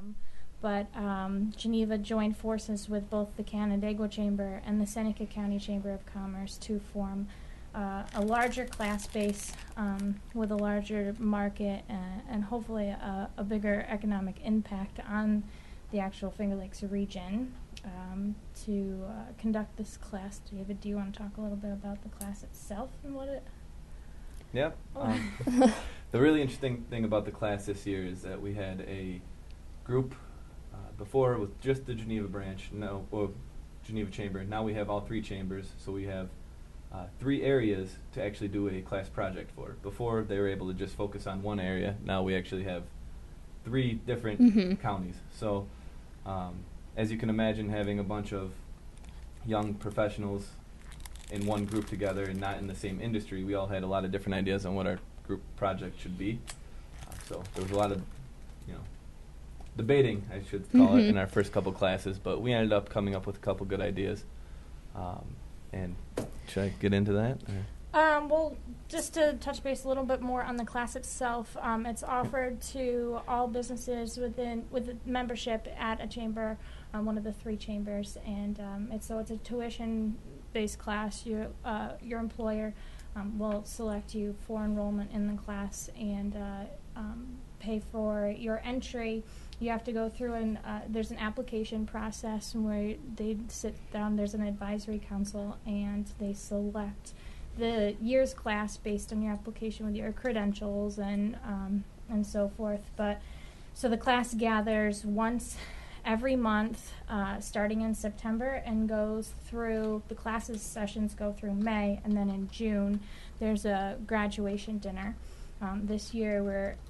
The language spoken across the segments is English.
program. But Geneva joined forces with both the Canandaigua Chamber and the Seneca County Chamber of Commerce to form a larger class base with a larger market and hopefully a bigger economic impact on the actual Finger Lakes region to conduct this class. David, do you want to talk a little bit about the class itself and what it... Yeah. The really interesting thing about the class this year is that we had a group before with just the Geneva branch, or Geneva Chamber. Now we have all three chambers, so we have 3 areas to actually do a class project for. Before, they were able to just focus on one area. Now we actually have 3 different counties. So, as you can imagine, having a bunch of young professionals in one group together and not in the same industry, we all had a lot of different ideas on what our group project should be. So there was a lot of, debating, I should call it, in our first couple classes, but we ended up coming up with a couple good ideas. And should I get into that? Well, just to touch base a little bit more on the class itself, it's offered to all businesses with membership at a chamber, one of the 3 chambers, and it's a tuition-based class. Your employer will select you for enrollment in the class and pay for your entry. You have to go through there's an application process where they sit down, there's an advisory council, and they select the year's class based on your application with your credentials and so forth. So the class gathers once every month, starting in September, and goes through, the classes sessions go through May, and then in June there's a graduation dinner. This year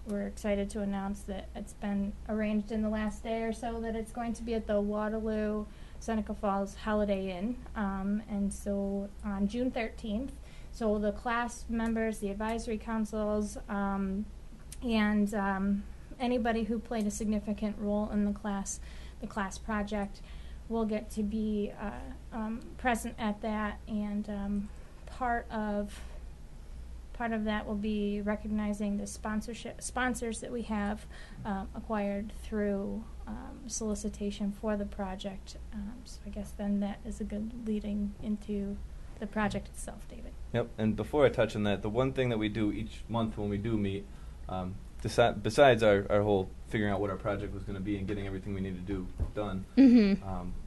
we're excited to announce that it's been arranged in the last day or so that it's going to be at the Waterloo Seneca Falls Holiday Inn, and so on June 13th. So the class members, the advisory councils, and anybody who played a significant role in the class project will get to be present at that, and part of that will be recognizing the sponsors that we have acquired through solicitation for the project. So I guess then that is a good leading into the project itself, David. Yep, and before I touch on that, the one thing that we do each month when we do meet, besides our whole figuring out what our project was going to be and getting everything we need to do done,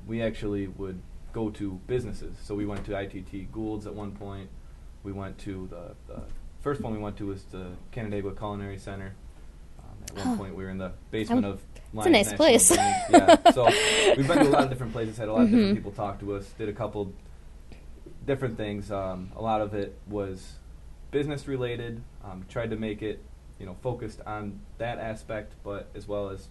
we actually would go to businesses. So we went to ITT Gould's at one point. We went to the first one we went to was the Canandaigua Culinary Center. At one point we were in the basement of Lions It's a nice place. Yeah, so we've been to a lot of different places, had a lot of different people talk to us, did a couple different things. A lot of it was business related, tried to make it focused on that aspect, but as well as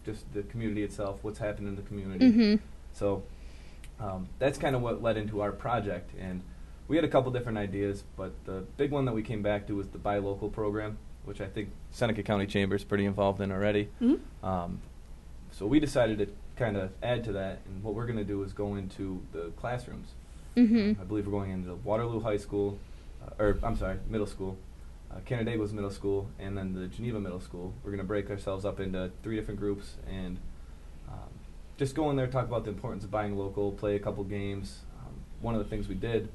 just the community itself, what's happened in the community. So that's kind of what led into our project, and we had a couple different ideas, but the big one that we came back to was the Buy Local program, which I think Seneca County Chamber is pretty involved in already. So we decided to kind of add to that, and what we're going to do is go into the classrooms. I believe we're going into Waterloo High School, middle school, Canandaigua's middle school, and then the Geneva Middle School. We're going to break ourselves up into 3 different groups and just go in there, talk about the importance of buying local, play a couple games. One of the things we did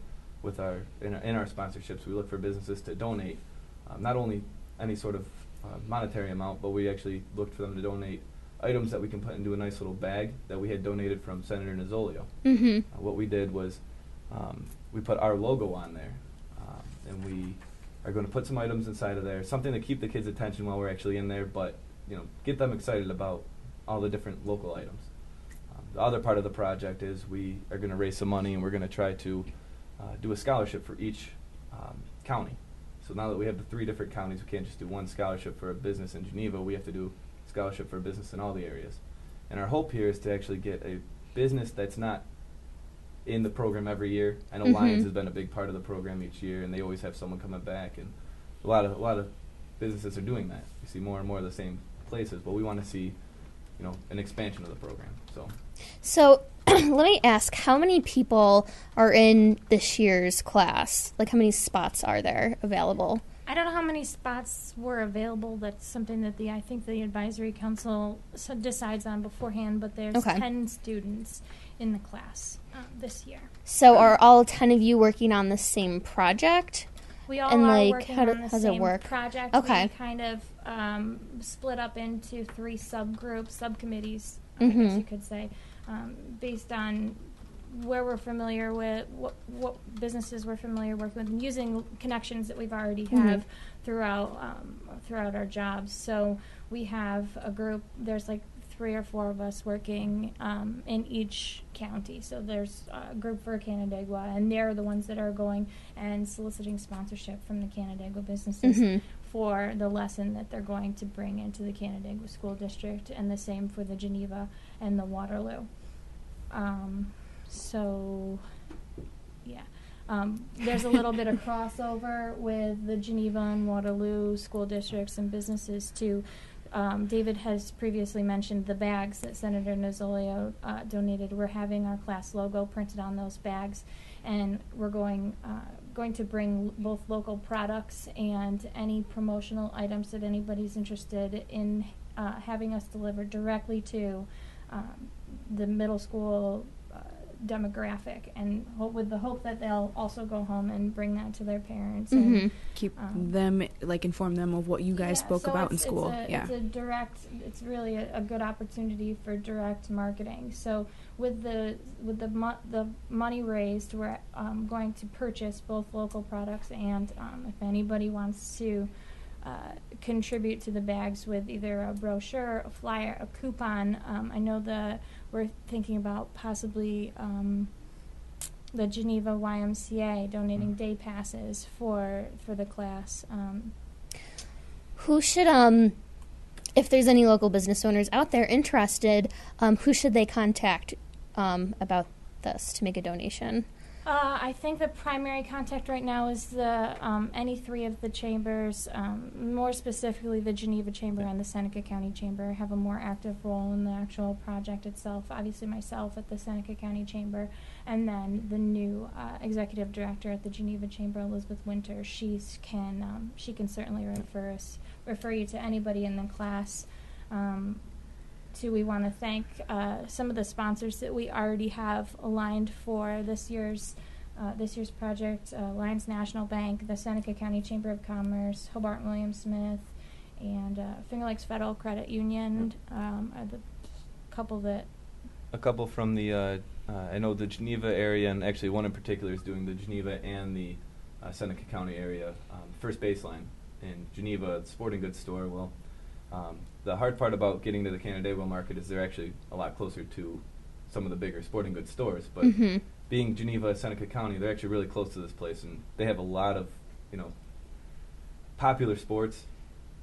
with in our sponsorships, we look for businesses to donate, not only any sort of monetary amount, but we actually looked for them to donate items that we can put into a nice little bag that we had donated from Senator Nozzolio. What we did was we put our logo on there, and we are going to put some items inside of there, something to keep the kids' attention while we're actually in there, but get them excited about all the different local items. The other part of the project is we are going to raise some money, and we're going to try to do a scholarship for each county. So now that we have the 3 different counties, we can't just do one scholarship for a business in Geneva. We have to do a scholarship for a business in all the areas. And our hope here is to actually get a business that's not in the program every year. I know Lions has been a big part of the program each year, and they always have someone coming back. And a lot of businesses are doing that. You see more and more of the same places, but we want to see, an expansion of the program. So let me ask, how many people are in this year's class? Like, how many spots are there available? I don't know how many spots were available. That's something that I think the advisory council decides on beforehand, but there's Okay. 10 students in the class this year. So are all 10 of you working on the same project? We all And, are like, working how on the does it same work? project. Okay. We kind of split up into 3 subcommittees, I guess you could say, based on where we're familiar with, what businesses we're familiar working with, and using connections that we've already have throughout our jobs. So we have a group. There's like 3 or 4 of us working in each county. So there's a group for Canandaigua, and they're the ones that are going and soliciting sponsorship from the Canandaigua businesses for the lesson that they're going to bring into the Canandaigua School District, and the same for the Geneva and the Waterloo. So, yeah. There's a little bit of crossover with the Geneva and Waterloo school districts and businesses, too. David has previously mentioned the bags that Senator Nozzolio donated. We're having our class logo printed on those bags, and we're going to bring both local products and any promotional items that anybody's interested in having us delivered directly to the middle school demographic, and with the hope that they'll also go home and bring that to their parents and keep them, like, inform them of what you guys spoke about in school. It's really a good opportunity for direct marketing. So with the money raised, we're going to purchase both local products, and if anybody wants to contribute to the bags with either a brochure, a flyer, a coupon. I know we're thinking about possibly the Geneva YMCA donating day passes for the class. Who should, if there's any local business owners out there interested, who should they contact about this to make a donation? I think the primary contact right now is any 3 of the chambers, more specifically the Geneva Chamber and the Seneca County Chamber, have a more active role in the actual project itself. Obviously myself at the Seneca County Chamber, and then the new executive director at the Geneva Chamber, Elizabeth Winter. She can certainly refer you to anybody in the class. We want to thank some of the sponsors that we already have aligned for this year's project: Lions National Bank, the Seneca County Chamber of Commerce, Hobart William Smith, and Finger Lakes Federal Credit Union. Are the couple that. A couple from the I know the Geneva area, and actually one in particular is doing the Geneva and the Seneca County area. First Baseline in Geneva, the sporting goods store. Well. The hard part about getting to the Canandaigua market is they're actually a lot closer to some of the bigger sporting goods stores. But being Geneva, Seneca County, they're actually really close to this place, and they have a lot of, popular sports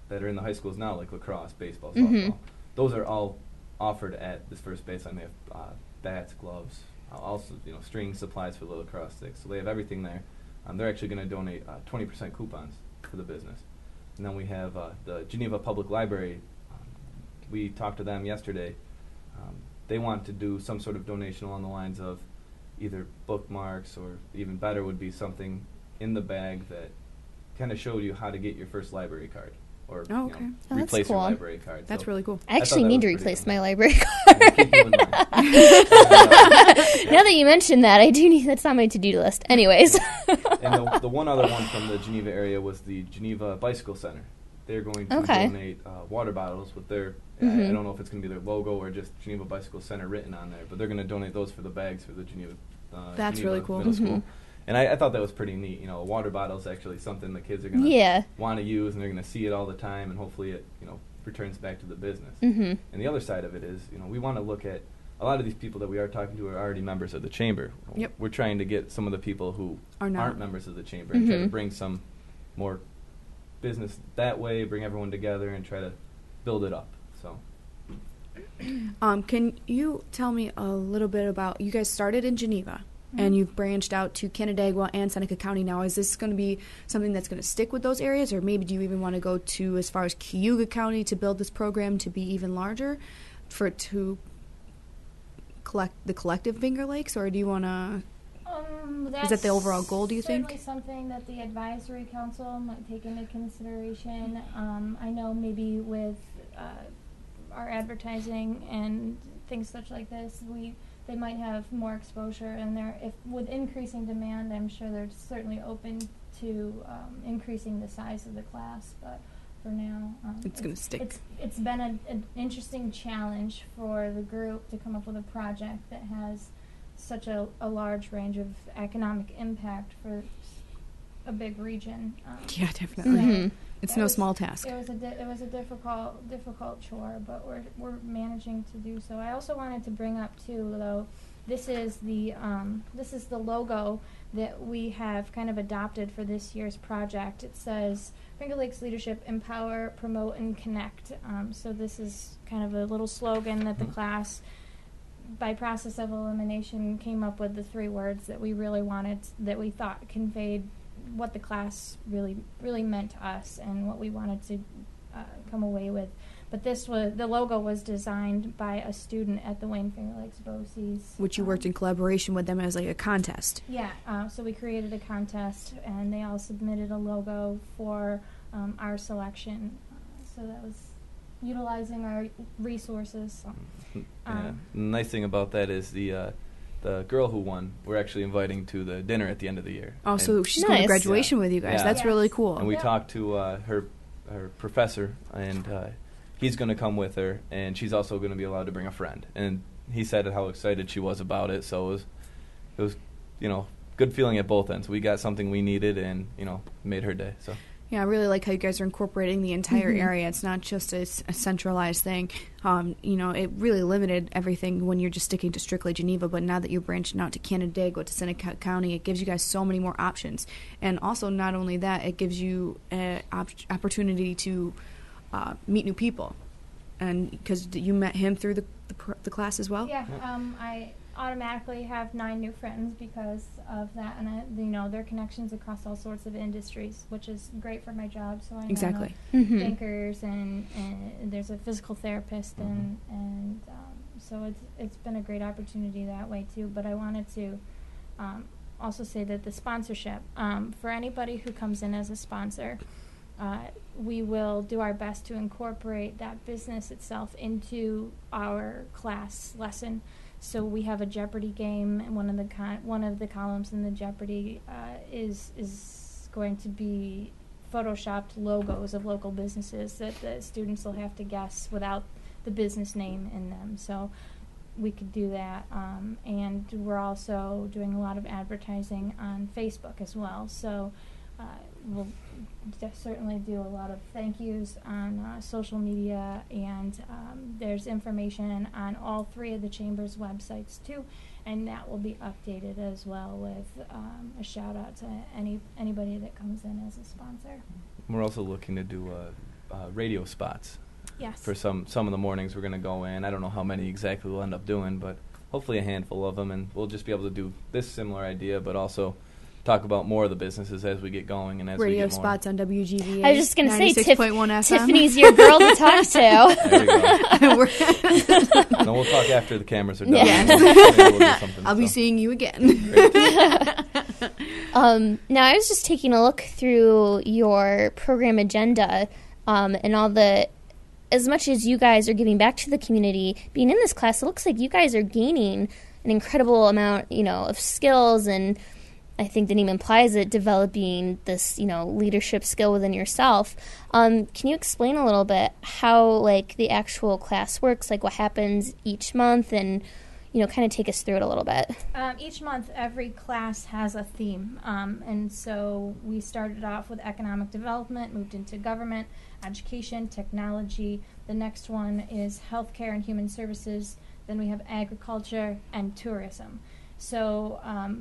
that are in the high schools now, like lacrosse, baseball, softball. Those are all offered at this First Baseline. They have bats, gloves, also string supplies for the lacrosse sticks. So they have everything there. They're actually going to donate 20% coupons for the business. And then we have the Geneva Public Library. We talked to them yesterday. They want to do some sort of donation along the lines of either bookmarks, or even better would be something in the bag that kind of showed you how to get your first library card, or replace your library card. That's really cool. I actually need to replace my library card. Now that you mentioned that, I do need. That's on my to-do list. Anyways. And the one other one from the Geneva area was the Geneva Bicycle Center. They're going to donate water bottles with their, I don't know if it's going to be their logo or just Geneva Bicycle Center written on there, but they're going to donate those for the bags for the Geneva That's Geneva really cool. Middle School. And I thought that was pretty neat. A water bottle is actually something the kids are going to want to use, and they're going to see it all the time, and hopefully it returns back to the business. And the other side of it is, we want to look at a lot of these people that we are talking to are already members of the chamber. Yep. We're trying to get some of the people who aren't members of the chamber and try to bring some more business that way, bring everyone together, and try to build it up. So, can you tell me a little bit about, you guys started in Geneva and you've branched out to Canandaigua and Seneca County now. Is this going to be something that's going to stick with those areas, or maybe do you even want to go to as far as Cayuga County to build this program to be even larger to collect the collective Finger Lakes, or do you want to Is that the overall goal, do you think? Certainly something that the advisory council might take into consideration. I know maybe with our advertising and things such like this, they might have more exposure, and if with increasing demand, I'm sure they're certainly open to increasing the size of the class. But for now, It's gonna stick. It's been an interesting challenge for the group to come up with a project that has such a large range of economic impact for a big region. Yeah, definitely. So It's it no was- small task. It was a difficult chore, but we're managing to do so. I also wanted to bring up too, though, this is the logo that we have kind of adopted for this year's project. It says Finger Lakes Leadership: Empower, Promote, and Connect. So this is kind of a little slogan that the class, by process of elimination, came up with the 3 words that we really wanted, that we thought conveyed what the class really meant to us and what we wanted to come away with. But the logo was designed by a student at the Wayne Finger Lakes BOCES. Which you worked in collaboration with them as like a contest. Yeah, so we created a contest, and they all submitted a logo for our selection. So that was utilizing our resources. Yeah. The nice thing about that is the girl who won, we're actually inviting to the dinner at the end of the year. Oh, And- so she's going to Nice. graduation with you guys. Yeah. That's Yes. really cool. And we Yeah. talked to her professor, and he's going to come with her, and she's also going to be allowed to bring a friend. And he said how excited she was about it. So it was good feeling at both ends. We got something we needed, and made her day. So. Yeah, I really like how you guys are incorporating the entire area. It's not just a centralized thing. It really limited everything when you're just sticking to strictly Geneva, but now that you're branching out to Canandaigua, to Seneca County, it gives you guys so many more options. And also, not only that, it gives you an opportunity to meet new people. And because you met him through the class as well? Yeah, I automatically have 9 new friends because of that, and their connections across all sorts of industries, which is great for my job. So I Exactly. know bankers and there's a physical therapist, and so it's been a great opportunity that way too. But I wanted to also say that the sponsorship, for anybody who comes in as a sponsor, we will do our best to incorporate that business itself into our class lesson. So we have a Jeopardy game, and one of the columns in the Jeopardy is going to be photoshopped logos of local businesses that the students will have to guess without the business name in them. So we could do that, and we're also doing a lot of advertising on Facebook as well. So we'll certainly do a lot of thank yous on social media, and there's information on all 3 of the Chamber's websites too, and that will be updated as well with a shout out to anybody that comes in as a sponsor. We're also looking to do radio spots. Yes. For some of the mornings we're going to go in. I don't know how many exactly we'll end up doing, but hopefully a handful of them, and we'll just be able to do this similar idea, but also talk about more of the businesses as we get going and as we Radio get more. spots on WGVA. I was just going to say, 96.1 FM. Tiffany's your girl to talk to. There you go. We're- No, we'll talk after the cameras are done. Yeah. We'll do something, I'll be so. seeing you again. Now, I was just taking a look through your program agenda and all the, as much as you guys are giving back to the community, being in this class, it looks like you guys are gaining an incredible amount, of skills, and I think the name implies it, developing this, leadership skill within yourself. Can you explain a little bit how, the actual class works, what happens each month, and, kind of take us through it a little bit? Each month, every class has a theme, and so we started off with economic development, moved into government, education, technology. The next one is healthcare and human services. Then we have agriculture and tourism. So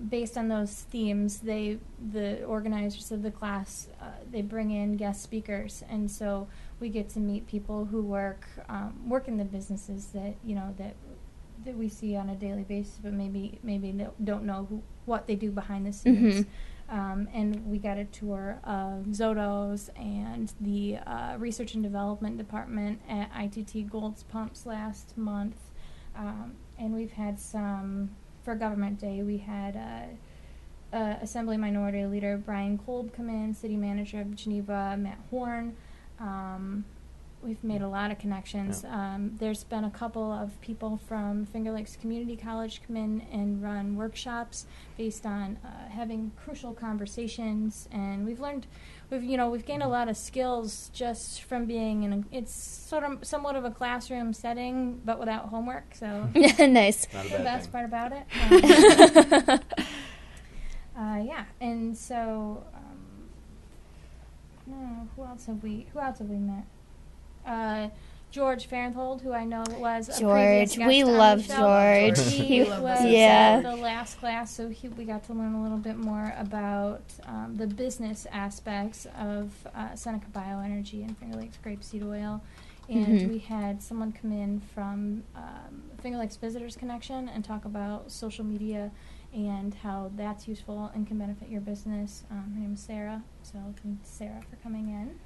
based on those themes, the organizers of the class, they bring in guest speakers, and so we get to meet people who work in the businesses that that we see on a daily basis, but maybe don't know what they do behind the scenes. And we got a tour of Zotos and the Research and Development Department at ITT Gold's Pumps last month, and we've had some. For Government Day, we had Assembly Minority Leader Brian Kolb come in, City Manager of Geneva Matt Horn. We've made a lot of connections. There's been a couple of people from Finger Lakes Community College come in and run workshops based on having crucial conversations, and we've gained a lot of skills just from being in it's sort of somewhat of a classroom setting, but without homework. So nice. Not a the bad best thing. part about it. And so who else have we met? George Farenthold, who I know was a previous guest we on love the show. George. He love was Yeah. the last class, so we got to learn a little bit more about the business aspects of Seneca Bioenergy and Finger Lakes Grapeseed Oil. And we had someone come in from Finger Lakes Visitors Connection and talk about social media and how that's useful and can benefit your business. Her name is Sarah, so thank you, Sarah, for coming in.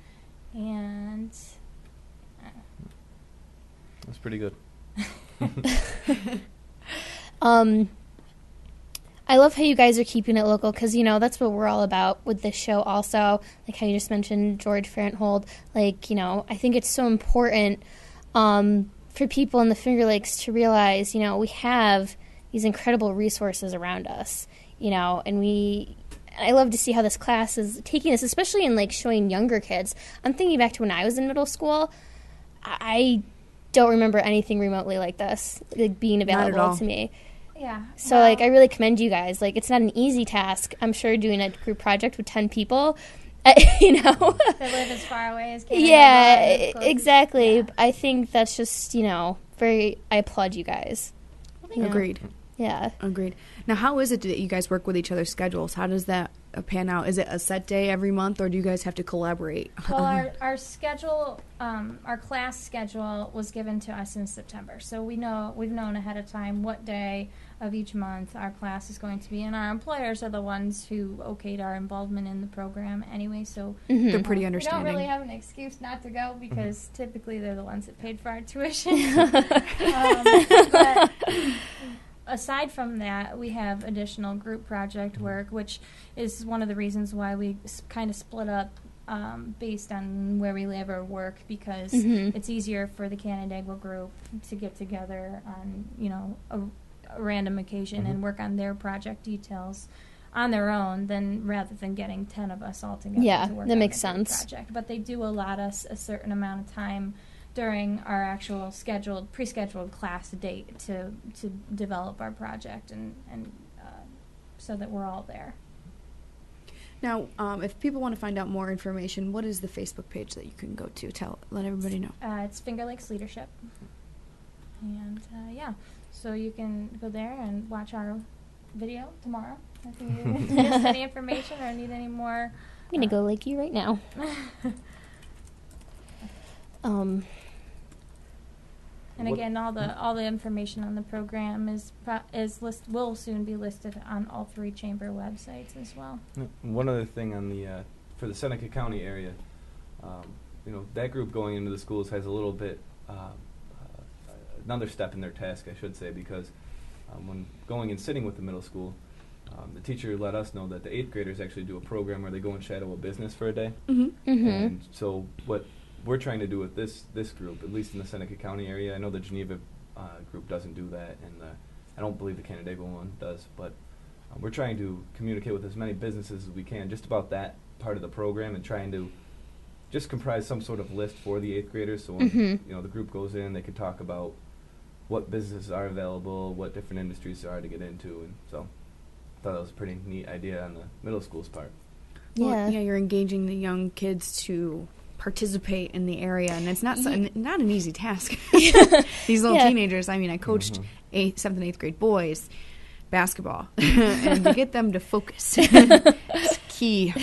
And That's pretty good. I love how you guys are keeping it local because, that's what we're all about with this show also. Like how you just mentioned George Farenthold. Like, I think it's so important for people in the Finger Lakes to realize, we have these incredible resources around us, and I love to see how this class is taking this, especially in, like, showing younger kids. I'm thinking back to when I was in middle school. I don't remember anything remotely like this, like, being available to me. yeah. So, I really commend you guys. Like, it's not an easy task, I'm sure, doing a group project with 10 people, They live as far away as Canada. Yeah, as close as- exactly. yeah. I think that's just, I applaud you guys. Agreed. Yeah. Agreed. Now, how is it that you guys work with each other's schedules? How does that pan out? Is it a set day every month, or do you guys have to collaborate? Well, our schedule, our class schedule was given to us in September, so we've known ahead of time what day of each month our class is going to be, and our employers are the ones who okayed our involvement in the program anyway. So They're pretty we understanding. don't really have an excuse not to go because typically they're the ones that paid for our tuition. But aside from that, we have additional group project work, which is one of the reasons why we kind of split up based on where we live or work, because it's easier for the Canandaigua group to get together on, a random occasion and work on their project details on their own rather than getting 10 of us all together Yeah, to work that on makes a group sense. project. But they do allot us a certain amount of time during our actual pre-scheduled class date to develop our project and so that we're all there. Now, if people want to find out more information, what is the Facebook page that you can go to? Let everybody know. It's Finger Lakes Leadership. And, so you can go there and watch our video tomorrow if you missed any information or need any more. I'm going to go like you right now. And again, all the information on the program will soon be listed on all 3 chamber websites as well. One other thing on for the Seneca County area, that group going into the schools has a little bit another step in their task, I should say, because when going and sitting with the middle school, the teacher let us know that the 8th graders actually do a program where they go and shadow a business for a day. And so what we're trying to do with this group, at least in the Seneca County area, I know the Geneva group doesn't do that, and I don't believe the Canandaigua one does, but we're trying to communicate with as many businesses as we can just about that part of the program and trying to just comprise some sort of list for the 8th graders, so when the group goes in, they can talk about what businesses are available, what different industries there are to get into, and so I thought that was a pretty neat idea on the middle school's part. Well, you're engaging the young kids to participate in the area, and it's not not an easy task. These little teenagers. I mean, I coached 7th and 8th grade boys basketball, and to get them to focus is key.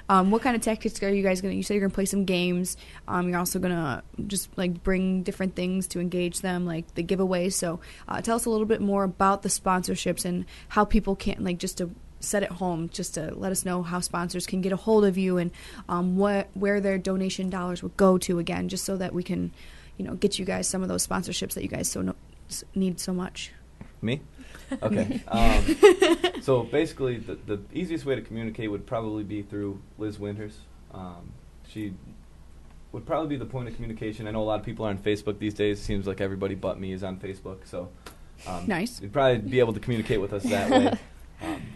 What kind of tactics are you guys going to? You said you're going to play some games. You're also going to just bring different things to engage them, like the giveaways. So tell us a little bit more about the sponsorships and how people can just to set it home, just to let us know how sponsors can get a hold of you and where their donation dollars would go to, again, just so that we can get you guys some of those sponsorships that you guys need so much. Me? Okay. So basically, the easiest way to communicate would probably be through Liz Winters. She would probably be the point of communication. I know a lot of people are on Facebook these days. It seems like everybody but me is on Facebook. So Nice. you'd probably be able to communicate with us that way.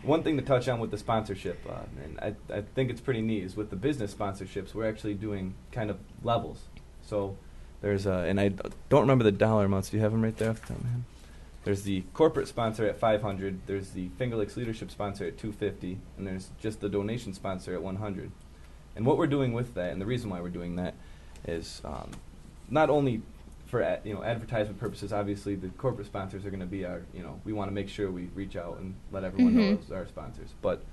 One thing to touch on with the sponsorship, and I think it's pretty neat, is with the business sponsorships, we're actually doing kind of levels. So there's, and I don't remember the dollar amounts. Do you have them right there off the top of my head? There's the corporate sponsor at $500. There's the Finger Lakes Leadership sponsor at $250, and there's just the donation sponsor at $100. And what we're doing with that, and the reason why we're doing that, is not only for advertisement purposes. Obviously, the corporate sponsors are going to be our, we want to make sure we reach out and let everyone know those are our sponsors. But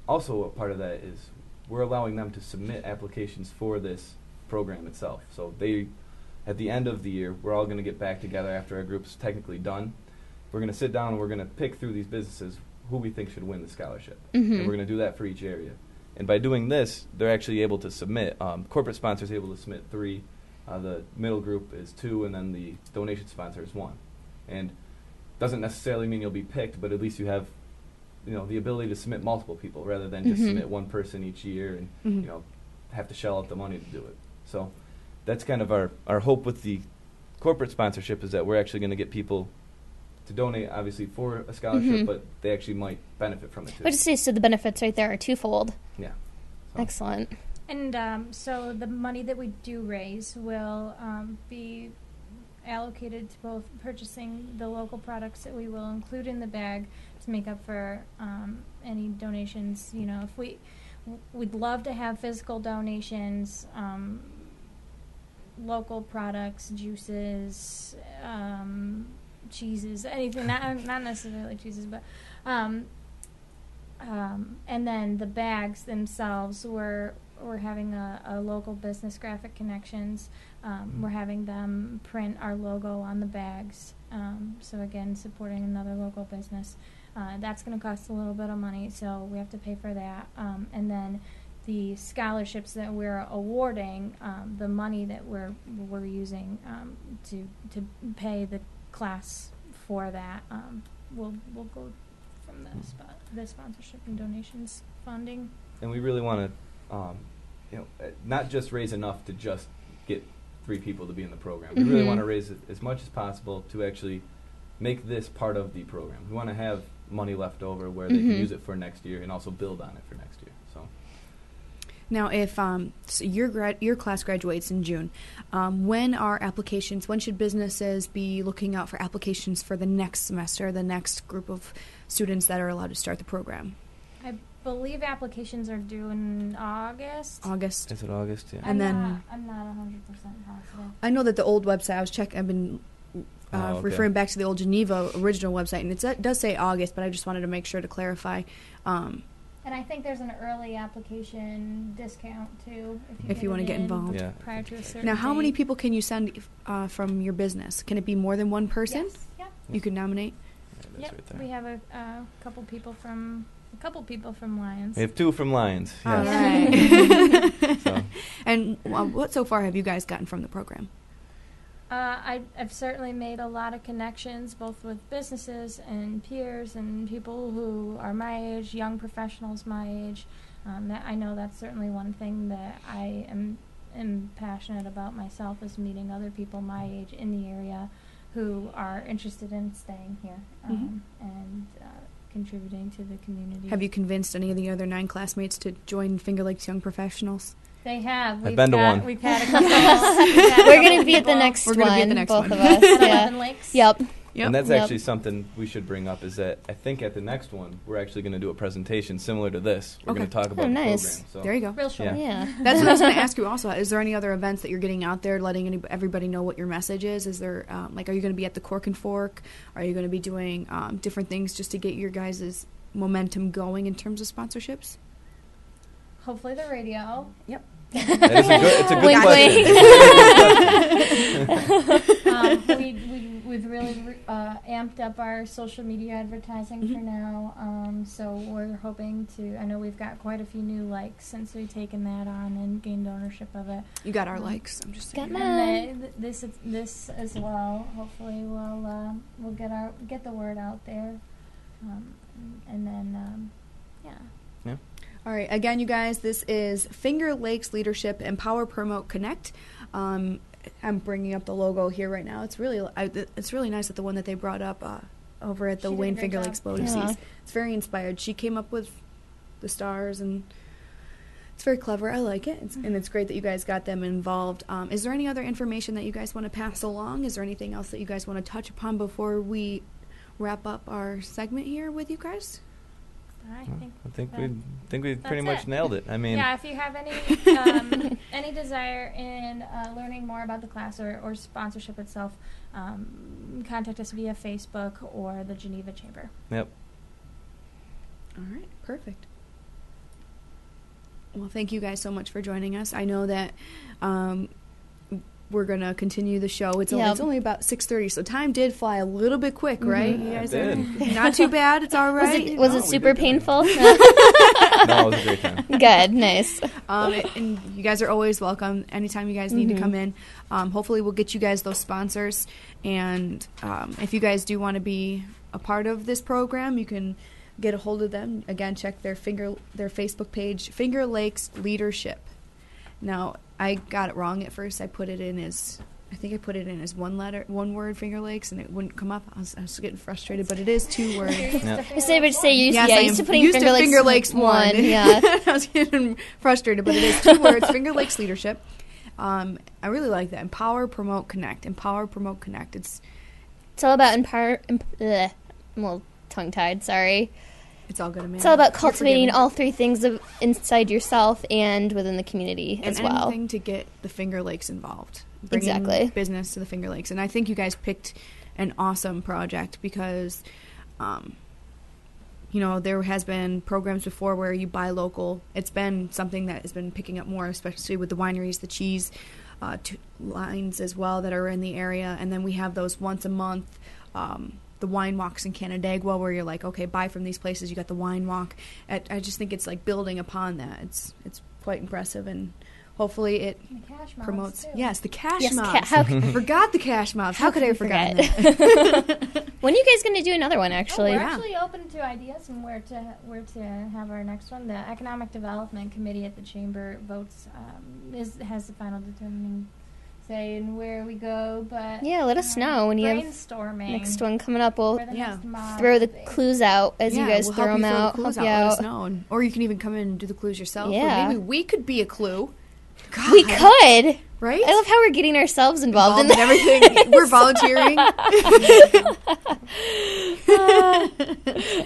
also a part of that is we're allowing them to submit applications for this program itself. So at the end of the year, we're all going to get back together after our group's technically done. We're going to sit down and we're going to pick through these businesses who we think should win the scholarship. And we're going to do that for each area. And by doing this, they're actually able to submit. Corporate sponsors are able to submit 3. The middle group is 2, and then the donation sponsor is 1. And doesn't necessarily mean you'll be picked, but at least you have, the ability to submit multiple people rather than just submit one person each year and have to shell out the money to do it. So that's kind of our hope with the corporate sponsorship, is that we're actually going to get people to donate, obviously, for a scholarship, but they actually might benefit from it too. I would just say, so the benefits right there are twofold. Yeah. So. Excellent. And so the money that we do raise will be allocated to both purchasing the local products that we will include in the bag to make up for any donations. If we'd love to have physical donations, local products, juices, cheeses, anything, not necessarily cheeses, but and then the bags themselves, we're having a local business, Graphic Connections. We're having them print our logo on the bags. So again, supporting another local business. That's going to cost a little bit of money, so we have to pay for that. And then the scholarships that we're awarding, the money that we're using to pay the class for that, will go from the sponsorship and donations funding. And we really want to, not just raise enough to just get 3 people to be in the program. We really want to raise as much as possible to actually make this part of the program. We want to have money left over where they can use it for next year and also build on it for next year. So. Now, if so your class graduates in June, when should businesses be looking out for applications for the next semester, the next group of students that are allowed to start the program? I believe applications are due in August. August. Is it August? Yeah. And then I'm not 100% positive. I know that the old website I was checking. I've been referring back to the old Geneva original website, and it does say August, but I just wanted to make sure to clarify. And I think there's an early application discount too if you want to get involved. Yeah. Prior to a certain Now, how many date. people can you send from your business? Can it be more than one person? Yes. Yep. You can nominate. Yeah, that's Yep. right there. We have a couple people from Lions. We have 2 from Lions. All Yes. right. So. And what so far have you guys gotten from the program? I've certainly made a lot of connections, both with businesses and peers and people who are my age, young professionals my age. I know that's certainly one thing that I am passionate about myself, is meeting other people my age in the area who are interested in staying here and contributing to the community. Have you convinced any of the other 9 classmates to join Finger Lakes Young Professionals? They have. I've been to one. We've had a couple. We're going to be at the next We're one, gonna be at the next both one. of us. At Yeah. 11 Lakes. Yep. And that's Yep. actually something we should bring up, is that I think at the next one, we're actually going to do a presentation similar to this. We're going Okay. to talk about nice. the program. So. There you go. Real short. Yeah. Yeah. That's what I was going to ask you also. Is there any other events that you're getting out there, letting everybody know what your message is? Is there, are you going to be at the Cork and Fork? Are you going to be doing different things just to get your guys' momentum going in terms of sponsorships? Hopefully the radio. Yep. That is it's a good Wink, question. We've really really amped up our social media advertising for now. So we're hoping to. I know we've got quite a few new likes since we've taken that on and gained ownership of it. You got our likes. I'm just saying. Got And this as well. Hopefully, we'll get the word out there, and then yeah. All right. Again, you guys, this is Finger Lakes Leadership Empower, Promote, Connect. I'm bringing up the logo here right now. It's really nice that the one that they brought up over at the She did a Wayne great Finger job. Lakes Boat Yeah. Seas. It's very inspired. She came up with the stars, and it's very clever. I like it, and it's great that you guys got them involved. Is there any other information that you guys want to pass along? Is there anything else that you guys want to touch upon before we wrap up our segment here with you guys? I think we pretty that's much it. nailed it. I mean, yeah, if you have any desire in learning more about the class or sponsorship itself, contact us via Facebook or the Geneva Chamber. yep. All right, perfect. Well, thank you guys so much for joining us. I know that we're going to continue the show. It's only about 6:30, so time did fly a little bit quick, right? You guys It are did. not too bad. It's all right. Was No, it we super did good. painful? No, it was a great time. Good, nice. And you guys are always welcome anytime you guys need to come in. Hopefully we'll get you guys those sponsors. And if you guys do want to be a part of this program, you can get a hold of them. Again, check their Facebook page, Finger Lakes Leadership. Now, I got it wrong at first. I put it in as one word, Finger Lakes, and it wouldn't come up. I was getting frustrated, but it is 2 words. Yeah. I say you Yes, I used to am putting used to Finger Lakes one. Yeah. I was getting frustrated, but it is 2 words, Finger Lakes Leadership. I really like that. Empower, Promote, Connect. Empower, Promote, Connect. It's all about empower. I'm a little tongue-tied, sorry. It's all good, Amanda. It's all about You're cultivating forgiven. all 3 things inside yourself and within the community and as well. anything to get the Finger Lakes involved. Bringing Exactly. business to the Finger Lakes. And I think you guys picked an awesome project because, there has been programs before where you buy local. It's been something that has been picking up more, especially with the wineries, the cheese lines as well that are in the area. And then we have those once a month the wine walks in Canandaigua where you're like, okay, buy from these places. You got the wine walk. I just think it's like building upon that. It's quite impressive, and hopefully it And the cash mobs, promotes. too. Yes, the cash Yes, mobs. how I forgot the cash mobs. How could I have forgotten forget? that? When are you guys going to do another one, actually? We're Yeah. actually open to ideas and where to have our next one. The Economic Development Committee at the Chamber votes has the final determining say in where we go. But Yeah, let us know when you have brainstorming. next one coming up. We'll where the Yeah. next mob throw the will be. clues out as you guys we'll throw help them you out. Throw the clues Help you out. Let out. us know, or you can even come in and do the clues yourself. Yeah. Or maybe we could be a clue. God, We could. right? I love how we're getting ourselves involved in Involved in that. everything. We're volunteering.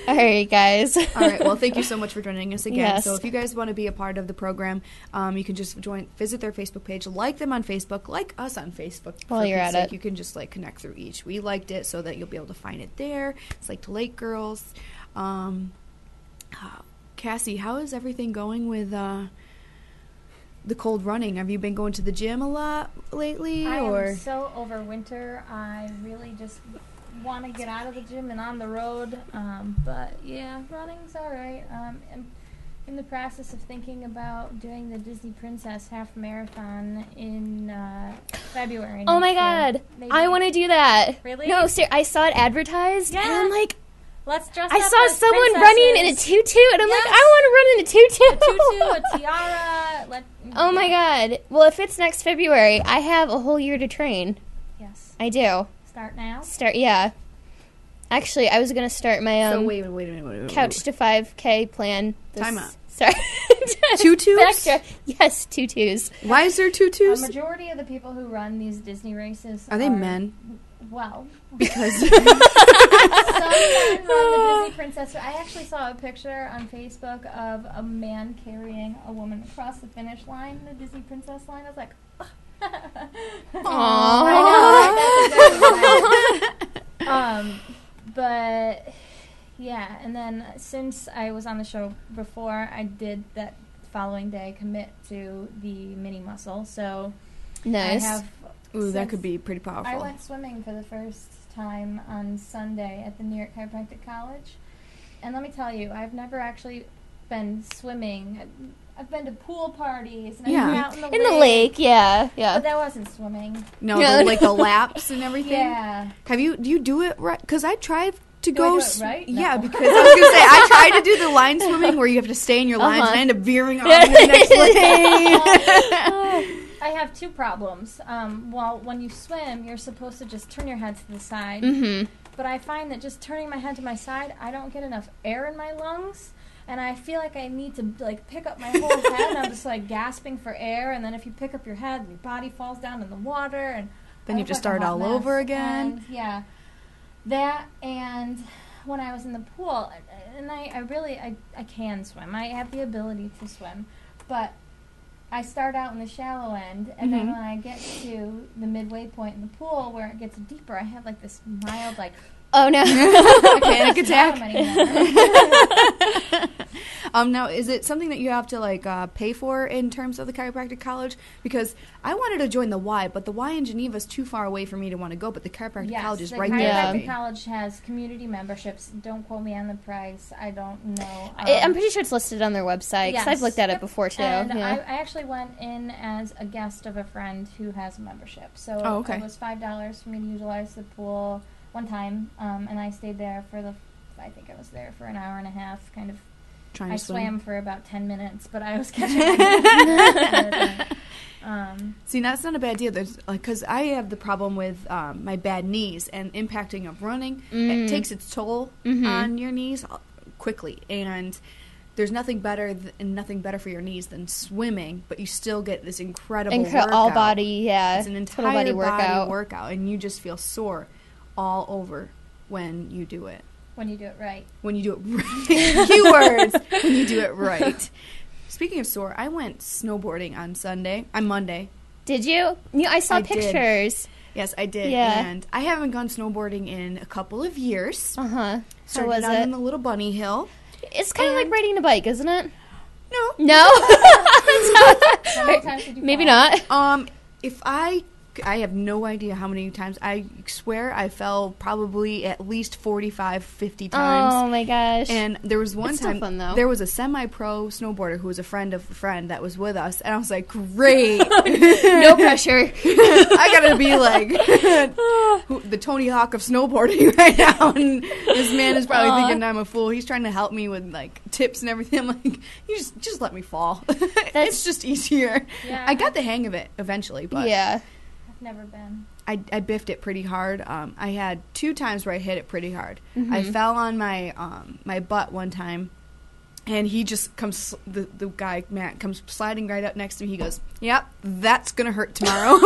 All right, guys. All right. Well, thank you so much for joining us again. Yes. So if you guys want to be a part of the program, you can just visit their Facebook page, like them on Facebook, like us on Facebook. While for you're Pete's at sake. it. You can just connect through each. We liked it so that you'll be able to find it there. It's like the Lake Girls. Cassie, how is everything going with the cold running? Have you been going to the gym a lot lately? I or am so over winter. I really just want to get out of the gym and on the road. But yeah, running's all right. I'm in the process of thinking about doing the Disney Princess half marathon in February. Oh my next year. God. Maybe. I want to do that. Really? No, I saw it advertised. And Yeah. I'm like, Let's dress I up saw as someone running in a princesses. tutu, and I'm like, Yes. I want to run in a tutu. A tutu, a tiara. Oh my God. Well, if it's next February, I have a whole year to train. Yes. I do. Start now. Yeah. Actually, I was going to start my so wait a minute. couch to 5K plan. Time out. Sorry. Tutus? Backtrack. Yes, tutus. Why is there A tutus? majority of the people who run these Disney races Are they men? Well, Because some men run the Disney Princess. I actually saw a picture on Facebook of a man carrying a woman across the finish line, the Disney Princess line. I was like, I know, right? That's exactly what but yeah, and then since I was on the show before, I did that following day commit to the mini muscle. So Nice. I have Ooh, that Since could be pretty powerful. I went swimming for the first time on Sunday at the New York Chiropractic College. And let me tell you, I've never actually been swimming. I've been to pool parties and I've been out in the lake, yeah. But that wasn't swimming. No, like the laps and everything. Yeah. Do you do it right? Because I tried to Do go. I do it right? No. Yeah, because I was gonna say I tried to do the line swimming where you have to stay in your lines, and I end up veering off in the next lane. I have two problems. Well, when you swim, you're supposed to just turn your head to the side. Mm-hmm. But I find that just turning my head to my side, I don't get enough air in my lungs. And I feel like I need to, like, pick up my whole head. And I'm just, like, gasping for air. And then if you pick up your head, your body falls down in the water. And Then you have to start all over again. And, yeah. That and when I was in the pool, and I really can swim. I have the ability to swim. But I start out in the shallow end, and then when I get to the midway point in the pool where it gets deeper, I have like this mild oh no, panic attack. Now, is it something that you have to pay for in terms of the chiropractic college? Because I wanted to join the Y, but the Y in Geneva is too far away for me to want to go. But the chiropractic college is right there. Yes, the chiropractic college has community memberships. Don't quote me on the price. I don't know. I'm pretty sure it's listed on their website because I've looked at it before too. And I actually went in as a guest of a friend who has a membership. So it was $5 for me to utilize the pool one time, and I stayed there I think I was there for an hour and a half, kind of. I swam for about 10 minutes, but I was catching See, that's not a bad deal. Because I have the problem with my bad knees and impacting of running. It takes its toll on your knees quickly, and there's nothing better for your knees than swimming. But you still get this incredible workout. All body, yeah. It's an entire body workout, and you just feel sore all over when you do it. When you do it right. When you do it right. Keywords. When you do it right. Speaking of sore, I went snowboarding on Monday. Did you? Yeah, I saw pictures. Did. Yes, I did. Yeah. And I haven't gone snowboarding in a couple of years. Uh-huh. Started How was out it? on the little bunny hill. It's kind of like riding a bike, isn't it? No. No? How many times did you Maybe fall? not. If I have no idea how many times. I swear I fell probably at least 45, 50 times. Oh, my gosh. And there was one It's time, so fun, though. there was a semi-pro snowboarder who was a friend of a friend that was with us. And I was like, great. No pressure. I got to be like the Tony Hawk of snowboarding right now. And this man is probably thinking I'm a fool. He's trying to help me with like tips and everything. I'm like, you just let me fall. It's just easier. Yeah. I got the hang of it eventually, but Yeah. Never been. I biffed it pretty hard. I had 2 times where I hit it pretty hard. Mm-hmm. I fell on my my butt one time, and he just comes. The guy Matt comes sliding right up next to me. He goes, "Yep, that's gonna hurt tomorrow."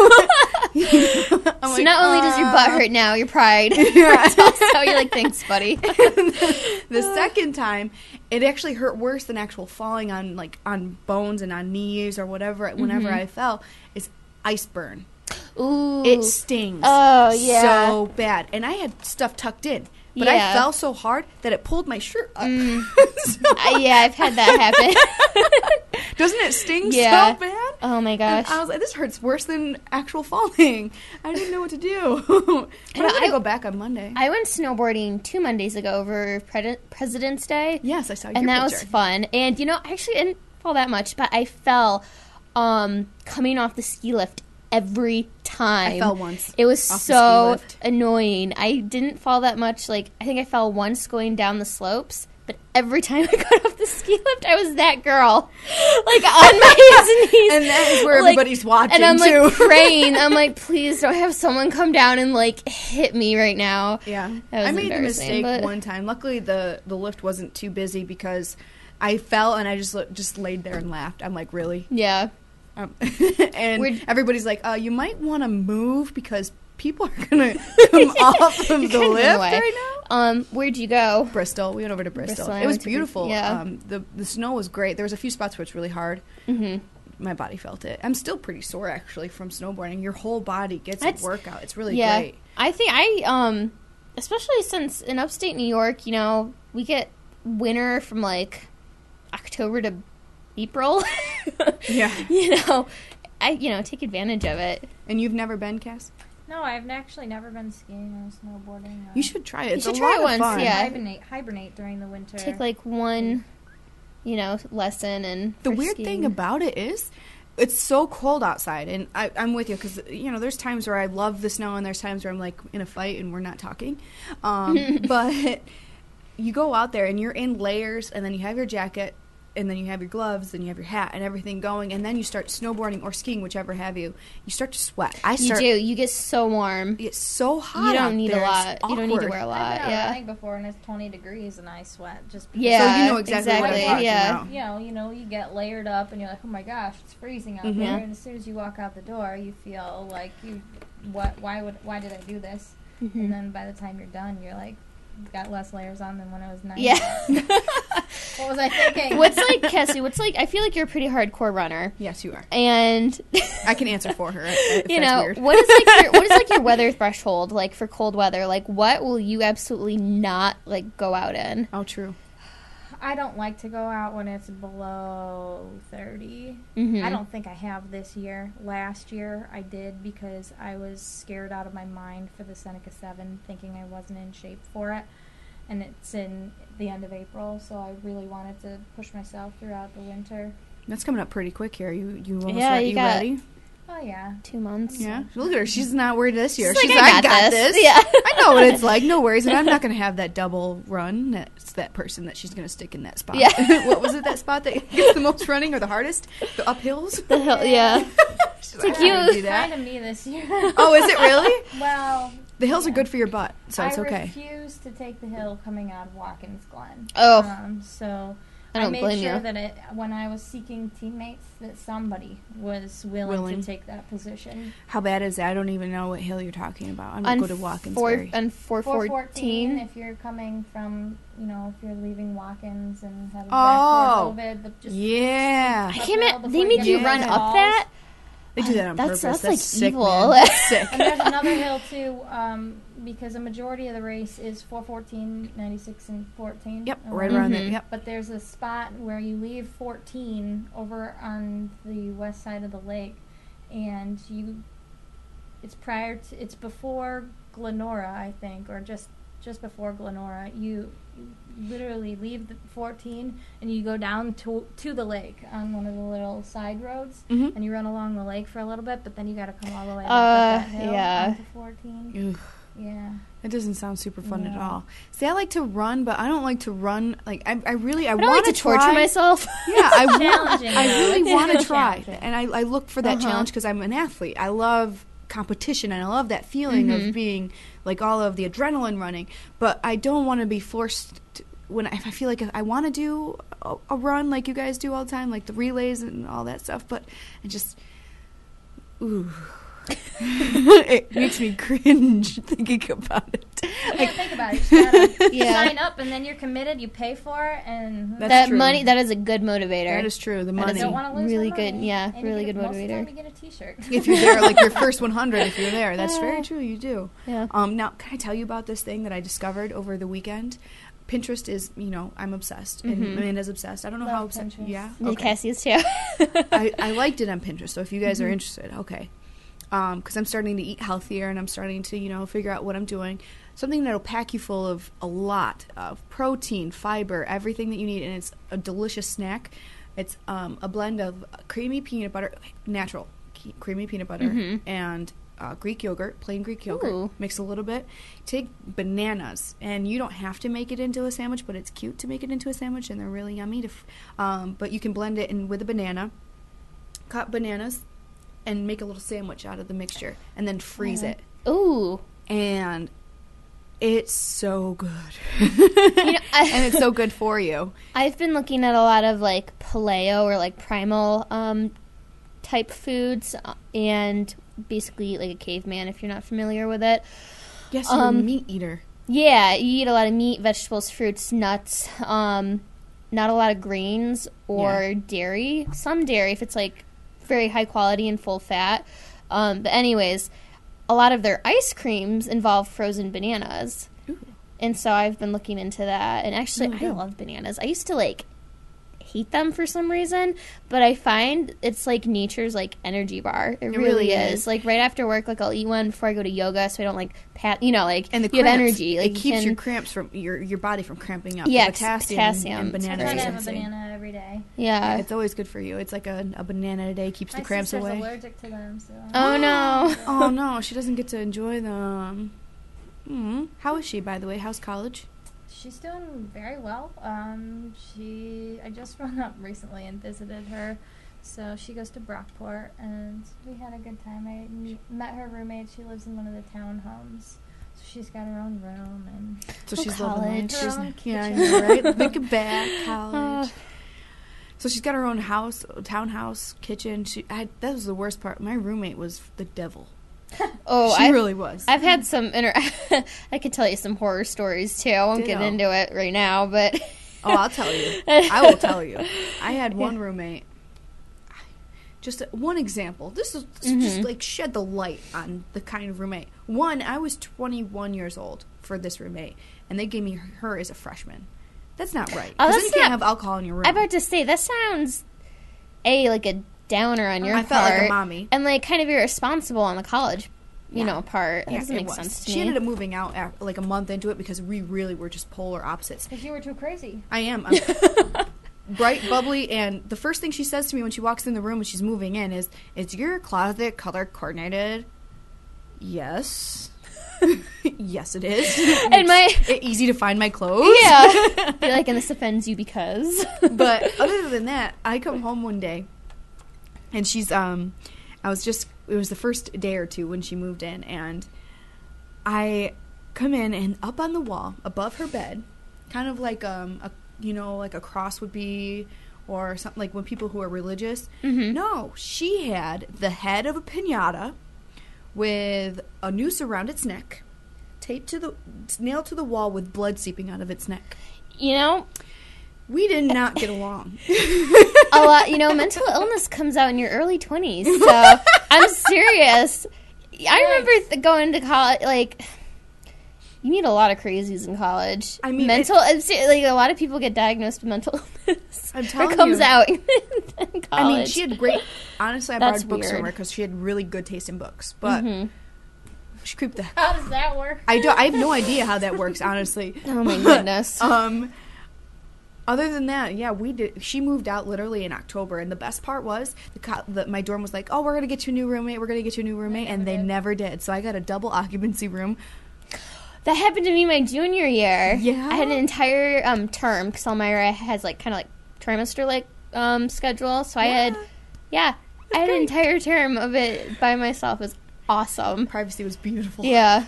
So not only does your butt hurt now, your pride. Yeah. So you're like, thanks, buddy. The second time, it actually hurt worse than actual falling on bones and on knees or whatever. Whenever I fell, is ice burn. Ooh. It stings. Oh, yeah. So bad. And I had stuff tucked in. But Yeah. I fell so hard that it pulled my shirt up. Yeah, I've had that happen. Doesn't it sting Yeah. so bad? Oh, my gosh. And I was like, this hurts worse than actual falling. I didn't know what to do. But I'm going to go back on Monday. I went snowboarding 2 Mondays ago over President's Day. Yes, I saw your And that picture. was fun. And, I actually didn't fall that much, but I fell coming off the ski lift every time. I fell once. It was off the ski so lift. annoying. I didn't fall that much. I think I fell once going down the slopes, but every time I got off the ski lift, I was that girl. On my hands and knees. And that is where everybody's watching, And I'm too. praying. I'm like, please don't have someone come down and hit me right now. Yeah. That was I made the embarrassing, mistake but- one time. Luckily, the lift wasn't too busy because I fell and I just laid there and laughed. I'm like, really? Yeah. And everybody's like, you might want to move because people are going to come off of the You're getting lift away. right now. Where'd you go? Bristol. We went over to Bristol. Bristol, I It was went to beautiful. yeah. The snow was great. There was a few spots where it's really hard. Mm-hmm. My body felt it. I'm still pretty sore, actually, from snowboarding. Your whole body gets That's- a workout. It's really Yeah. great. I think especially since in upstate New York, we get winter from October to April. Yeah. take advantage of it. And you've never been, Cass? No, I've actually never been skiing or snowboarding. You should try it. It's should a try lot it of once, fun. yeah. Hibernate during the winter. Take like one, lesson and The for weird skiing. thing about it is it's so cold outside, and I'm with you because there's times where I love the snow and there's times where I'm like in a fight and we're not talking, but you go out there and you're in layers, and then you have your jacket, and then you have your gloves, and you have your hat and everything going, and then you start snowboarding or skiing, whichever have you. You start to sweat. You do. You get so warm. It's so hot. You out don't need there. a lot. It's You don't need to awkward. wear a lot. I've been out Yeah. running before and it's 20 degrees and I sweat just because. Yeah. So you know exactly what I'm talking about. You get layered up and you're like, oh my gosh, it's freezing out Mhm. there. And as soon as you walk out the door, you feel like why did I do this? Mhm. And then by the time you're done, you're like, got less layers on than when I was 9. Yeah. What was I thinking? Cassie, I feel like you're a pretty hardcore runner. Yes, you are. And I can answer for her. If that's weird. what is your weather threshold like for cold weather? Like what will you absolutely not go out in? Oh, true. I don't like to go out when it's below 30. Mhm. I don't think I have this year. Last year I did because I was scared out of my mind for the Seneca 7, thinking I wasn't in shape for it. And it's in the end of April, so I really wanted to push myself throughout the winter. That's coming up pretty quick here. You almost Yeah, you got- ready? Oh, yeah. 2 months. Yeah. Look at her. She's not worried this year. She's She's like, like, I got this. Yeah. I know what it's like. No worries. And I'm not going to have that double run. That's that person that she's going to stick in that spot. Yeah. What was it, that spot that gets the most running or the hardest? The uphills? The hill, yeah. She's like I don't wanna you- do that. Kind of me this year. Oh, is it really? Well, The hills are yeah. good for your butt, so it's I okay. refuse to take the hill coming out of Watkins Glen. Oh. So I don't made blame sure you. that when I was seeking teammates, that somebody was willing to take that position. How bad is that? I don't even know what hill you're talking about. I'm going to go to Watkins. On 414, 414. if you're coming from, if you're leaving Watkins and heading Oh. back towards Ovid. Yeah. I Up can't hill ma- before They you made get you to run the up falls. that? They do that on That's- purpose. that's like sick, evil. man. That's sick. And there's another hill too, because a majority of the race is 414, 96, and 14. Yep, right around there. Mhm. Yep. But there's a spot where you leave 14 over on the west side of the lake, and it's before Glenora, I think, or just before Glenora. You literally leave the 14 and you go down to the lake on one of the little side roads, Mhm. and you run along the lake for a little bit, but then you got to come all the way back up that hill yeah. onto 14. Ugh. Yeah. That doesn't sound super fun at No. all. See, I like to run, but I don't like to run. Like, I I want don't like to torture myself. Yeah, I Challenging, really though. want to It's try, challenging. and I look for that Uh-huh. challenge because I'm an athlete. I love competition, and I love that feeling of being like all of the adrenaline running. But I don't want to be forced to, if I feel like if I want to do a run like you guys do all the time, like the relays and all that stuff. But I just, ooh. It makes me cringe thinking about it. Yeah, think about it. You gotta Yeah. sign up, and then you're committed. You pay for it, and That's That true. money, that is a good motivator. That is true. The That is money. you don't want to lose really the good, money. yeah, And you really get- good most of the motivator. time you get a T-shirt. If you're there, like your first 100, if you're there, that's very true. You do. Yeah. Now, can I tell you about this thing that I discovered over the weekend? Pinterest is, I'm obsessed, and Amanda's obsessed. I don't know Love how obsessed. Pinterest. Yeah. Yeah, Okay. Cassie's too. I liked it on Pinterest. So if you guys are interested, okay. Because I'm starting to eat healthier and I'm starting to, figure out what I'm doing. Something that'll pack you full of a lot of protein, fiber, everything that you need, and it's a delicious snack. It's a blend of creamy peanut butter, natural creamy peanut butter, and Greek yogurt, plain Greek yogurt. Ooh. Mix a little bit. Take bananas, and you don't have to make it into a sandwich, but it's cute to make it into a sandwich, and they're really yummy. But you can blend it in with a banana, cut bananas, and make a little sandwich out of the mixture, and then freeze it. Ooh. And it's so good. I- and it's so good for you. I've been looking at a lot of paleo or primal type foods, and basically eat like a caveman if you're not familiar with it. Yes, you're a meat eater. Yeah, you eat a lot of meat, vegetables, fruits, nuts, not a lot of grains or dairy. Some dairy if it's very high quality and full fat. But anyways, a lot of their ice creams involve frozen bananas. Ooh. And so I've been looking into that. And actually, Oh, I good. love bananas. I used to hate them for some reason, but I find it's like nature's like energy bar. It really really is. is. Like right after work, like I'll eat one before I go to yoga, so I don't like like And the you have cramps, energy. Like it you keeps can- your cramps from your body from cramping up. Yeah, The potassium, potassium. and I bananas try are to have a insane. banana every day. Yeah. It's always good for you. It's like a banana a day keeps the My cramps sister's away. allergic to them, so. Oh no. Oh no, she doesn't get to enjoy them. How is she, by the way? How's college? She's doing very well. I just run up recently and visited her, so she goes to Brockport, and we had a good time. I met her roommate. She lives in one of the townhomes, so she's got her own room and So Oh, she's loving life. college. Her She's- own yeah, I kitchen. know, right? Think back, college. So she's got her own house, townhouse, kitchen. That was the worst part. My roommate was the devil. Oh, She really was. I've had some I could tell you some horror stories too. I won't get Ditto. into it right now, but Oh, I'll tell you. I will tell you. I had one roommate. Just one example. This is just like shed the light on the kind of roommate. One, I was 21 years old for this roommate, and they gave me her as a freshman. That's not right. Oh, 'Cause then that's you can't not- have alcohol in your room. I'm about to say that sounds like a downer on your I part. felt like a mommy. And like kind of irresponsible on the college, Yeah. part. That Yeah, doesn't it make was. sense to She me. ended up moving out like a month into it because we really were just polar opposites. because you were too crazy. I am. I'm bright, bubbly, and the first thing she says to me when she walks in the room and she's moving in is your closet color coordinated? Yes. Yes, it is. And my Easy to find my clothes. yeah, be like, and this offends you because. But other than that, I come home one day, and she's it was the first day or two when she moved in, and I come in, and up on the wall above her bed, kind of like like a cross would be, or something like when people who are religious. Mhm. No, she had the head of a piñata with a noose around its neck, nailed to the wall with blood seeping out of its neck. We did not get along. A lot, mental illness comes out in your early 20s. So I'm serious. I remember going to college, like, you meet a lot of crazies in college. I mean, a lot of people get diagnosed with mental illness. I'm telling or comes you. out in college. I mean, she had great. Honestly, I That's borrowed books from weird. her because she had really good taste in books. But she creeped the. How does that work? I have no idea how that works, honestly. Oh my goodness. Other than that, yeah, we did. She moved out literally in October, and the best part was my dorm was like, "Oh, we're gonna get you a new roommate. We're gonna get you a new roommate," and they never did. So I got a double occupancy room. That happened to me my junior year. Yeah? I had an entire term because Elmira has like kind of like trimester like schedule. So I had an entire term of it by myself. It was awesome. Privacy was beautiful. Yeah.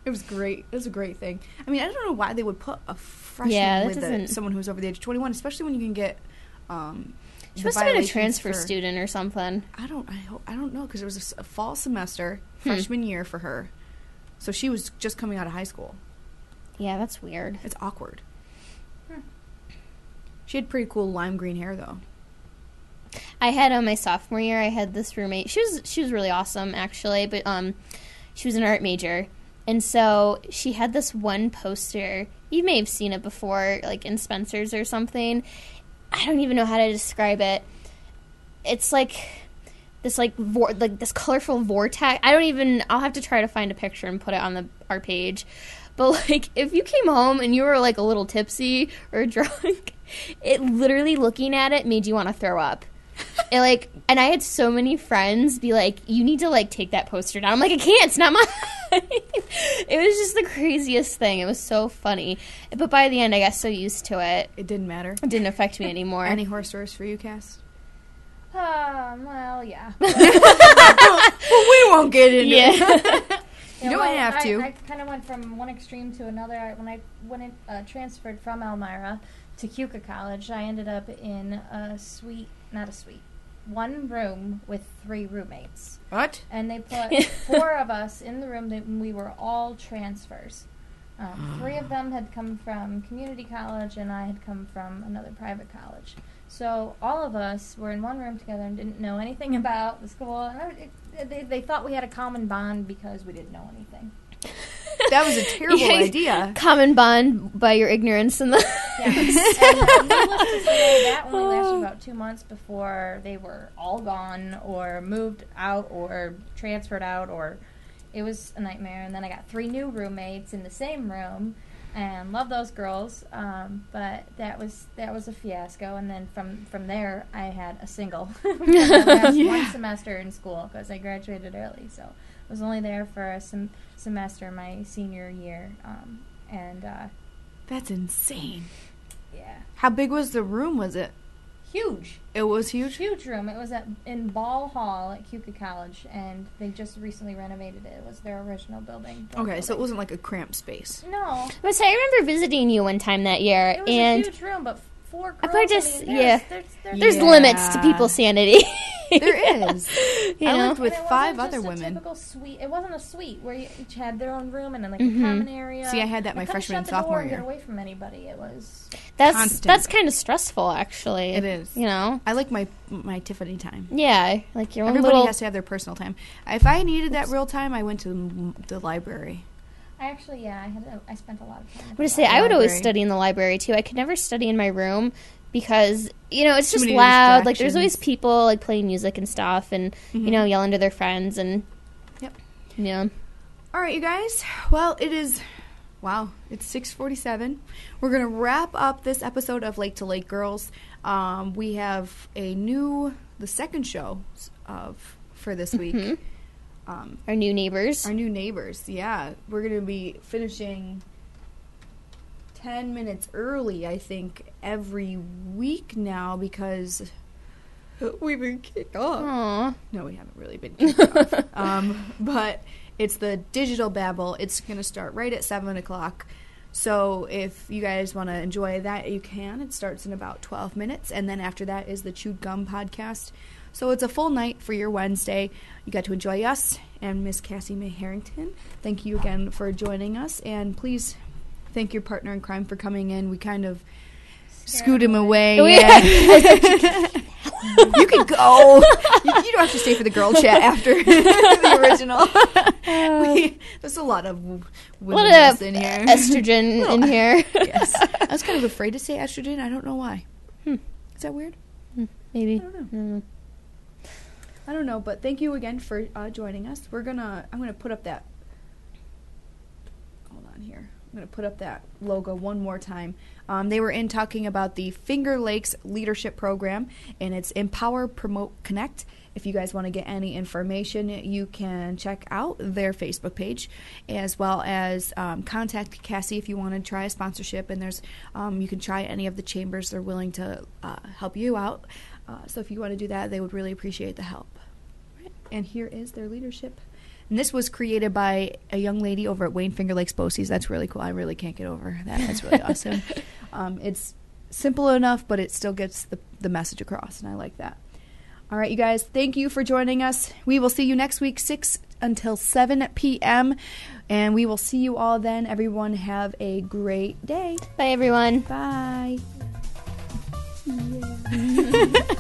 It was great. It was a great thing. I mean, I don't know why they would put a freshman Yeah, that with doesn't- someone who's over the age of 21, especially when you can get. She must have been a transfer student or something. I don't know because it was a fall semester, freshman year for her, so she was just coming out of high school. Yeah, that's weird. It's awkward. She had pretty cool lime green hair though. I had my sophomore year. I had this roommate. She was really awesome actually, but she was an art major, and so she had this one poster. You may have seen it before, like in Spencer's or something. I don't even know how to describe it. It's like this this colorful vortex. I'll have to try to find a picture and put it on our page. But like if you came home and you were like a little tipsy or drunk, it literally looking at it made you want to throw up. And I had so many friends be like, you need to like take that poster down. I'm like, I can't, it's not mine. It was just the craziest thing. It was so funny. But by the end, I got so used to it. It didn't matter. It didn't affect me anymore. Any horror stories for you, Cass? Well, yeah. Well, we won't get into it. Yeah. You don't have to. I kind of went from one extreme to another. When I transferred from Elmira to Keuka College, I ended up in one room with 3 roommates. What? And they put 4 of us in the room. We were all transfers. 3 of them had come from community college, and I had come from another private college. So all of us were in one room together and didn't know anything about the school. And they thought we had a common bond because we didn't know anything. That was a terrible idea. Common bond by your ignorance and the. Yes. And needless to say, that only lasted about 2 months before they were all gone or moved out or transferred out, or it was a nightmare. And then I got 3 new roommates in the same room, and love those girls. But that was a fiasco. And then from there, I had a single for the last 1 semester in school because I graduated early. So I was only there for a semester my senior year, and That's insane. yeah. How big was the room? Was it? Huge. It was huge. Huge room. It was in Ball Hall at Keuka College, and they just recently renovated it. It was their original building. Okay, so it wasn't like a cramped space. No. But I remember visiting you one time that year, It was and a huge room, but 4 girls. I probably just there's Yeah. limits to people's sanity. There is. You I know? lived with And it 5 wasn't other just a women. typical suite. It wasn't a suite where each had their own room and then like a common area. See, I had that my couldn't freshman and shut the door sophomore and year. Get away from anybody. It was. That's Constant. kind of stressful, actually. It is. You know. I like my Tiffany time. Yeah, like your own Everybody little. has to have their personal time. If I needed that real time, I went to the library. I actually, I spent a lot of time. I'm gonna say I would always Library. study in the library too. I could never study in my room because it's Too just many loud. Like there's always distractions. people like playing music and stuff, and yelling to their friends and. Yep. Yeah. All right, you guys. Well, it's 6:47. We're going to wrap up this episode of Lake to Lake Girls. We have the second show for this week. Our new neighbors. Our new neighbors, yeah. We're going to be finishing 10 minutes early, I think, every week now because we've been kicked off. Aw. No, we haven't really been kicked off. But it's the Digital Babble. It's going to start right at 7 o'clock. So if you guys want to enjoy that, you can. It starts in about 12 minutes. And then after that is the Chewed Gum podcast. So it's a full night for your Wednesday. You got to enjoy us and Miss Cassie May Harrington. Thank you again for joining us. And please thank your partner in crime for coming in. We kind of scoot him away. Oh, Yeah. You can go. You don't have to stay for the girl chat after the original. There's a lot of What women in here. estrogen in here. Yes. I was kind of afraid to say estrogen. I don't know why. Is that weird? Maybe. I don't know. I don't know, but thank you again for joining us. I'm gonna put up that. Hold on here. I'm gonna put up that logo one more time. They were in talking about the Finger Lakes Leadership Program, and it's Empower, Promote, Connect. If you guys want to get any information, you can check out their Facebook page, as well as contact Cassie if you want to try a sponsorship. And there's you can try any of the chambers; they're willing to help you out. So if you want to do that, they would really appreciate the help. And here is their leadership. And this was created by a young lady over at Wayne Finger Lakes BOCES. That's really cool. I really can't get over that. That's really awesome. It's simple enough, but it still gets the message across, and I like that. All right, you guys, thank you for joining us. We will see you next week, 6 until 7 p.m., and we will see you all then. Everyone have a great day. Bye, everyone. Bye. Yeah.